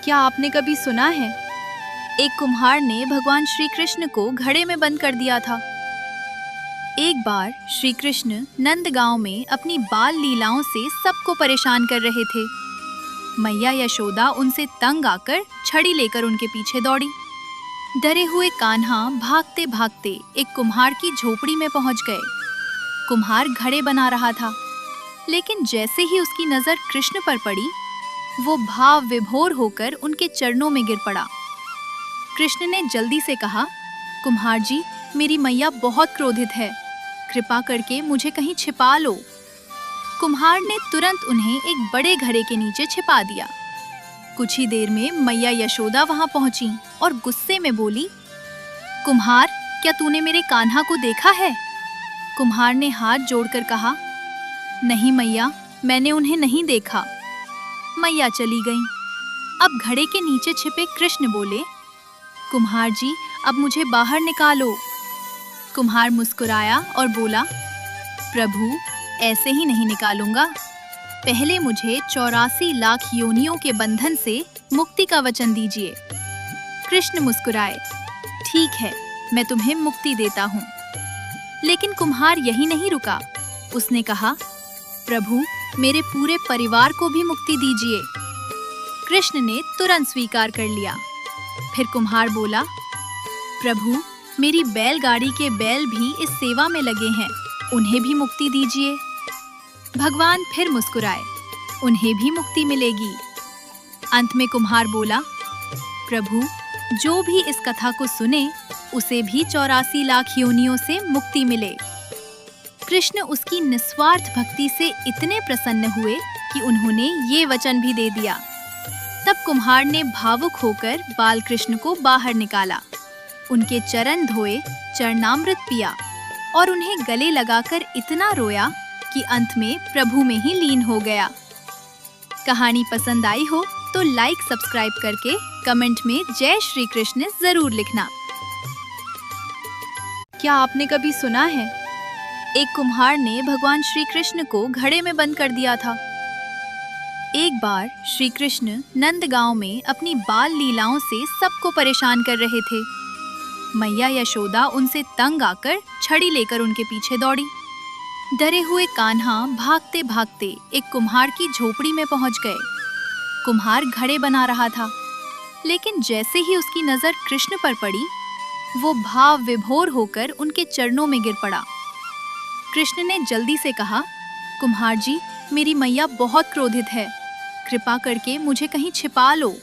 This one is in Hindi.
क्या आपने कभी सुना है, एक कुम्हार ने भगवान श्री कृष्ण को घड़े में बंद कर दिया था। एक बार श्री कृष्ण नंदगांव में अपनी बाल लीलाओं से सबको परेशान कर रहे थे। मैया यशोदा उनसे तंग आकर छड़ी लेकर उनके पीछे दौड़ी। डरे हुए कान्हा भागते भागते एक कुम्हार की झोपड़ी में पहुंच गए। कुम्हार घड़े बना रहा था, लेकिन जैसे ही उसकी नजर कृष्ण पर पड़ी, वो भाव विभोर होकर उनके चरणों में गिर पड़ा। कृष्ण ने जल्दी से कहा, कुम्हार जी, मेरी मैया बहुत क्रोधित है, कृपा करके मुझे कहीं छिपा लो। कुम्हार ने तुरंत उन्हें एक बड़े घड़े के नीचे छिपा दिया। कुछ ही देर में मैया यशोदा वहां पहुंची और गुस्से में बोली, कुम्हार, क्या तूने मेरे कान्हा को देखा है? कुम्हार ने हाथ जोड़कर कहा, नहीं मैया, मैंने उन्हें नहीं देखा। मैया चली गईं। अब घड़े के नीचे छिपे कृष्ण बोले, कुम्हार जी, अब मुझे बाहर निकालो। कुम्हार मुस्कुराया और बोला, प्रभु, ऐसे ही नहीं निकालूंगा। पहले मुझे 84 लाख योनियों के बंधन से मुक्ति का वचन दीजिए। कृष्ण मुस्कुराए, ठीक है, मैं तुम्हें मुक्ति देता हूँ। लेकिन कुम्हार यही नहीं रुका। उसने कहा, प्रभु, मेरे पूरे परिवार को भी मुक्ति दीजिए। कृष्ण ने तुरंत स्वीकार कर लिया। फिर कुम्हार बोला, प्रभु, मेरी बैलगाड़ी के बैल भी इस सेवा में लगे हैं, उन्हें भी मुक्ति दीजिए। भगवान फिर मुस्कुराए, उन्हें भी मुक्ति मिलेगी। अंत में कुम्हार बोला, प्रभु, जो भी इस कथा को सुने, उसे भी 84 लाख योनियों से मुक्ति मिले। कृष्ण उसकी निस्वार्थ भक्ति से इतने प्रसन्न हुए कि उन्होंने ये वचन भी दे दिया। तब कुम्हार ने भावुक होकर बाल कृष्ण को बाहर निकाला, उनके चरण धोए, चरणामृत पिया और उन्हें गले लगाकर इतना रोया कि अंत में प्रभु में ही लीन हो गया। कहानी पसंद आई हो तो लाइक, सब्सक्राइब करके कमेंट में जय श्री कृष्ण जरूर लिखना। क्या आपने कभी सुना है, एक कुम्हार ने भगवान श्री कृष्ण को घड़े में बंद कर दिया था। एक बार श्री कृष्ण नंदगांव में अपनी बाल लीलाओं से सबको परेशान कर रहे थे। मैया यशोदा उनसे तंग आकर छड़ी लेकर उनके पीछे दौड़ी। डरे हुए कान्हा भागते भागते एक कुम्हार की झोपड़ी में पहुंच गए। कुम्हार घड़े बना रहा था, लेकिन जैसे ही उसकी नजर कृष्ण पर पड़ी, वो भाव विभोर होकर उनके चरणों में गिर पड़ा। कृष्ण ने जल्दी से कहा, कुम्हार जी, मेरी मैया बहुत क्रोधित है, कृपा करके मुझे कहीं छिपा लो।